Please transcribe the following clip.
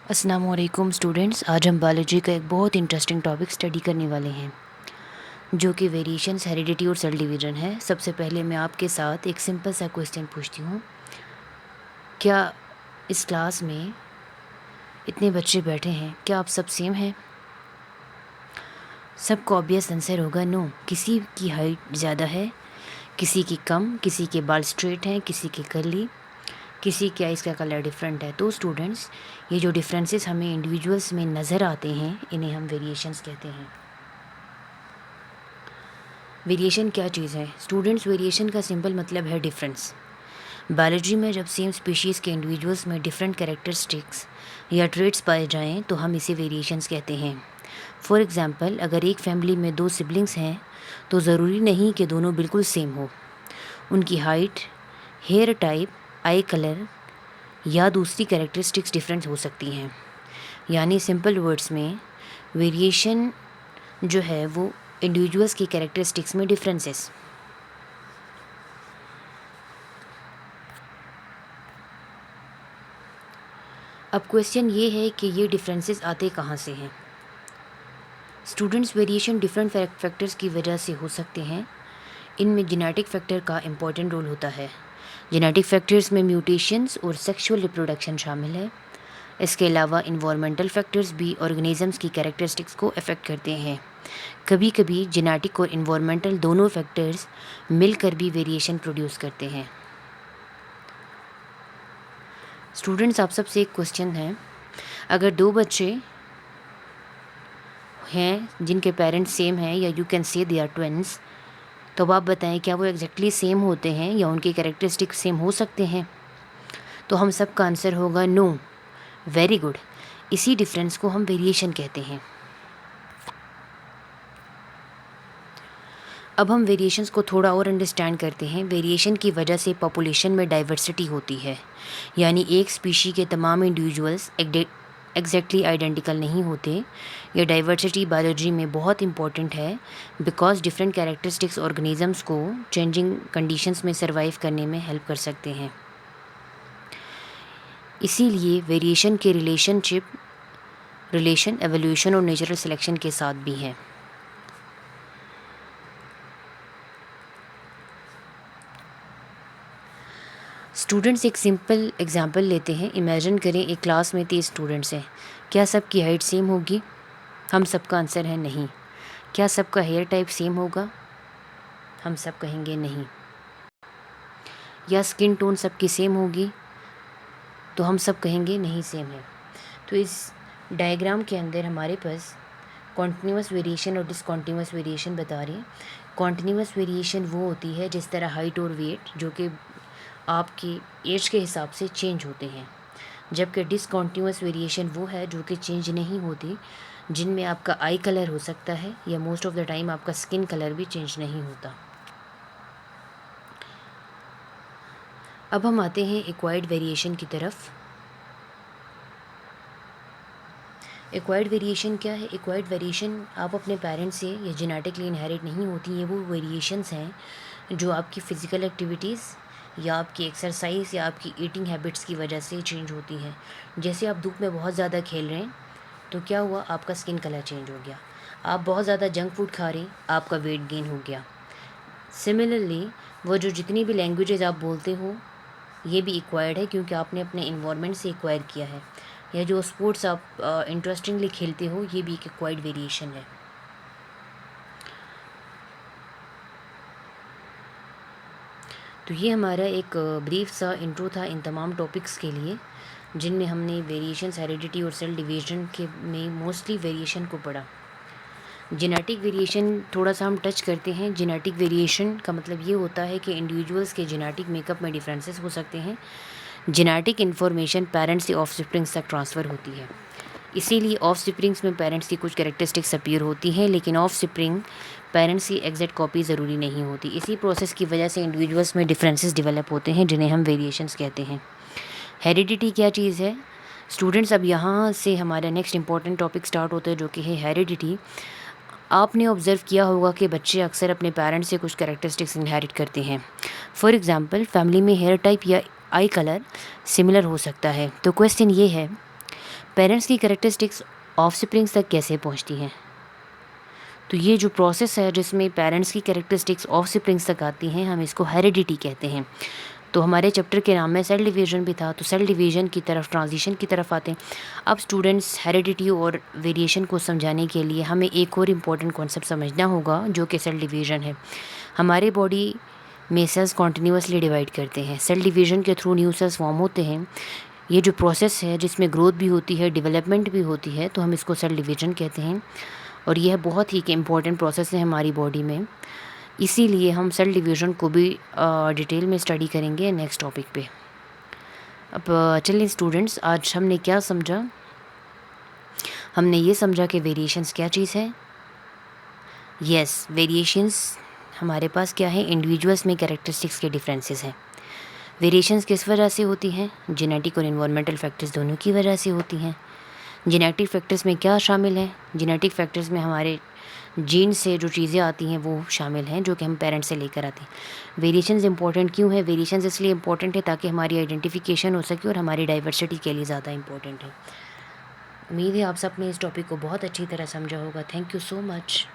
अस्सलाम वालेकुम स्टूडेंट्स। आज हम बायोलॉजी का एक बहुत इंटरेस्टिंग टॉपिक स्टडी करने वाले हैं जो कि वेरिएशंस, हेरिडिटी और सेल डिवीजन है। सबसे पहले मैं आपके साथ एक सिंपल सा क्वेश्चन पूछती हूँ। क्या इस क्लास में इतने बच्चे बैठे हैं, क्या आप सब सेम हैं? सबको ऑब्वियस आंसर होगा नो। किसी की हाइट ज़्यादा है, किसी की कम, किसी के बाल स्ट्रेट हैं, किसी के कर्ली, किसी के आइज़ का कलर डिफरेंट है। तो स्टूडेंट्स, ये जो डिफरेंसेस हमें इंडिविजुअल्स में नज़र आते हैं इन्हें हम वेरिएशंस कहते हैं। वेरिएशन क्या चीज़ है स्टूडेंट्स? वेरिएशन का सिंपल मतलब है डिफरेंस। बायोलॉजी में जब सेम स्पीशीज़ के इंडिविजुअल्स में डिफरेंट कैरेक्टरिस्टिक्स या ट्रेट्स पाए जाएं तो हम इसे वेरिएशंस कहते हैं। फॉर एग्जांपल, अगर एक फैमिली में दो सिबलिंग्स हैं तो ज़रूरी नहीं कि दोनों बिल्कुल सेम हो। उनकी height, hair type, eye colour या दूसरी कैरेक्टरिस्टिक्स डिफरेंट हो सकती हैं। यानी सिंपल वर्ड्स में वेरिएशन जो है वो इंडिविजुअल्स की कैरेक्टरिस्टिक्स में डिफरेंसेस। अब क्वेश्चन ये है कि ये डिफरेंसेस आते कहाँ से हैं। स्टूडेंट्स, वेरिएशन डिफरेंट फैक्टर्स की वजह से हो सकते हैं। इनमें जेनेटिक फैक्टर का इम्पॉर्टेंट रोल होता है। जेनेटिक फैक्टर्स में म्यूटेशंस और सेक्सुअल रिप्रोडक्शन शामिल है। इसके अलावा इन्वायरमेंटल फैक्टर्स भी ऑर्गेनिजम्स की कैरेक्टरिस्टिक्स को अफेक्ट करते हैं। कभी कभी जेनेटिक और इन्वायरमेंटल दोनों फैक्टर्स मिलकर भी वेरिएशन प्रोड्यूस करते हैं। स्टूडेंट्स, आप सबसे एक क्वेश्चन है, अगर दो बच्चे हैं जिनके पेरेंट्स सेम हैं या you can say they are twins, तो आप बताएं क्या वो एग्जैक्टली सेम होते हैं या उनके कैरेक्टरिस्टिक्स सेम हो सकते हैं? तो हम सब का आंसर होगा नो। Very good. इसी डिफरेंस को हम वेरिएशन कहते हैं। अब हम वेरिएशंस को थोड़ा और अंडरस्टैंड करते हैं। वेरिएशन की वजह से पॉपुलेशन में डाइवर्सिटी होती है, यानी एक स्पीशी के तमाम इंडिविजुअल्स एग्जैक्टली आइडेंटिकल नहीं होते। ये डाइवर्सिटी बायोलॉजी में बहुत इंपॉर्टेंट है बिकॉज डिफरेंट कैरेक्टरिस्टिक्स ऑर्गेनिजम्स को चेंजिंग कंडीशंस में सर्वाइव करने में हेल्प कर सकते हैं। इसीलिए वेरिएशन के रिलेशन एवोल्यूशन और नेचुरल सिलेक्शन के साथ भी है। स्टूडेंट्स, एक सिंपल एग्जांपल लेते हैं। इमेजिन करें एक क्लास में 30 स्टूडेंट्स हैं। क्या सबकी हाइट सेम होगी? हम सबका आंसर है नहीं। क्या सबका हेयर टाइप सेम होगा? हम सब कहेंगे नहीं। या स्किन टोन सबकी सेम होगी? तो हम सब कहेंगे नहीं, सेम है। तो इस डायग्राम के अंदर हमारे पास कॉन्टिन्यूस वेरिएशन और डिसकॉन्टिन्यूस वेरिएशन बता रही है। कॉन्टिन्यूस वेरिएशन वो होती है जिस तरह हाइट और वेट जो कि आपकी एज के हिसाब से चेंज होते हैं, जबकि डिसकॉन्टिन्यूस वेरिएशन वो है जो कि चेंज नहीं होती, जिनमें आपका आई कलर हो सकता है या मोस्ट ऑफ द टाइम आपका स्किन कलर भी चेंज नहीं होता। अब हम आते हैं एक्वायर्ड वेरिएशन की तरफ। एक्वायर्ड वेरिएशन क्या है? एक्वायर्ड वेरिएशन आप अपने पेरेंट्स से या जेनेटिकली इनहेरिट नहीं होती। ये वो वेरिएशंस हैं जो आपकी फ़िज़िकल एक्टिविटीज़ या आपकी एक्सरसाइज या आपकी ईटिंग हैबिट्स की वजह से चेंज होती हैं। जैसे आप धूप में बहुत ज़्यादा खेल रहे हैं तो क्या हुआ, आपका स्किन कलर चेंज हो गया। आप बहुत ज़्यादा जंक फूड खा रहे हैं, आपका वेट गेन हो गया। सिमिलरली वो जो जितनी भी लैंग्वेजेस आप बोलते हो ये भी एक्वायर्ड है क्योंकि आपने अपने इन्वायरमेंट से एक्वायर किया है। या जो स्पोर्ट्स आप इंटरेस्टिंगली खेलते हो ये भी एक एक्वायर्ड वेरिएशन है। तो ये हमारा एक ब्रीफ सा इंट्रो था इन तमाम टॉपिक्स के लिए जिनमें हमने वेरिएशंस, हेरिडिटी और सेल डिवीजन के में मोस्टली वेरिएशन को पढ़ा। जेनेटिक वेरिएशन थोड़ा सा हम टच करते हैं। जेनेटिक वेरिएशन का मतलब ये होता है कि इंडिविजुअल्स के जेनेटिक मेकअप में डिफरेंसेस हो सकते हैं। जेनेटिक इन्फॉर्मेशन पेरेंट्स से ऑफस्प्रिंग्स तक ट्रांसफ़र होती है, इसीलिए ऑफस्प्रिंग्स में पेरेंट्स की कुछ कैरेक्टरिस्टिक्स अपीयर होती हैं, लेकिन ऑफस्प्रिंग पेरेंट्स की एग्जैक्ट कॉपी ज़रूरी नहीं होती। इसी प्रोसेस की वजह से इंडिविजुअल्स में डिफरेंसेस डेवलप होते हैं जिन्हें हम वेरिएशंस कहते हैं। हेरिडिटी क्या चीज़ है स्टूडेंट्स? अब यहाँ से हमारा नेक्स्ट इंपॉर्टेंट टॉपिक स्टार्ट होता है जो कि है हेरिडिटी। आपने ऑब्ज़र्व किया होगा कि बच्चे अक्सर अपने पेरेंट्स से कुछ कैरेक्टरिस्टिक्स इनहेरिट करते हैं। फॉर एग्ज़ाम्पल, फैमिली में हेयर टाइप या आई कलर सिमिलर हो सकता है। तो क्वेश्चन ये है, पेरेंट्स की कैरेक्टरिस्टिक्स ऑफस्प्रिंग्स तक कैसे पहुंचती हैं? तो ये जो प्रोसेस है जिसमें पेरेंट्स की कैरेक्टरिस्टिक्स ऑफस्प्रिंग्स तक आती हैं, हम इसको हेरिडिटी कहते हैं। तो हमारे चैप्टर के नाम में सेल डिवीजन भी था, तो सेल डिवीजन की तरफ, ट्रांजिशन की तरफ आते हैं। अब स्टूडेंट्स हेरिडिटी और वेरिएशन को समझाने के लिए हमें एक और इम्पॉर्टेंट कॉन्सेप्ट समझना होगा जो कि सेल डिवीजन है। हमारे बॉडी में सेल्स कॉन्टीन्यूसली डिवाइड करते हैं। सेल डिवीजन के थ्रू न्यू सेल्स फॉर्म होते हैं। ये जो प्रोसेस है जिसमें ग्रोथ भी होती है, डेवलपमेंट भी होती है, तो हम इसको सेल डिवीजन कहते हैं। और यह बहुत ही एक इम्पॉर्टेंट प्रोसेस है हमारी बॉडी में, इसीलिए हम सेल डिवीजन को भी डिटेल में स्टडी करेंगे नेक्स्ट टॉपिक पे। अब चलिए स्टूडेंट्स, आज हमने क्या समझा? हमने ये समझा कि वेरिएशंस क्या चीज़ है। यस, वेरिएशंस हमारे पास क्या है, इंडिविजुअल्स में कैरेक्टरिस्टिक्स के डिफरेंसेस हैं। वेरिएशंस किस वजह से होती हैं? जेनेटिक और इन्वायरमेंटल फैक्टर्स दोनों की वजह से होती हैं। जेनेटिक फैक्टर्स में क्या शामिल है? जेनेटिक फैक्टर्स में हमारे जीन से जो चीज़ें आती हैं वो शामिल हैं, जो कि हम पेरेंट्स से लेकर आते हैं। वेरिएशंस इंपॉर्टेंट क्यों है? वेरिएशंस इसलिए इंपॉर्टेंट है ताकि हमारी आइडेंटिफिकेशन हो सके और हमारी डाइवर्सिटी के लिए ज़्यादा इंपॉर्टेंट है। उम्मीद है आप सबने इस टॉपिक को बहुत अच्छी तरह समझा होगा। Thank you so much.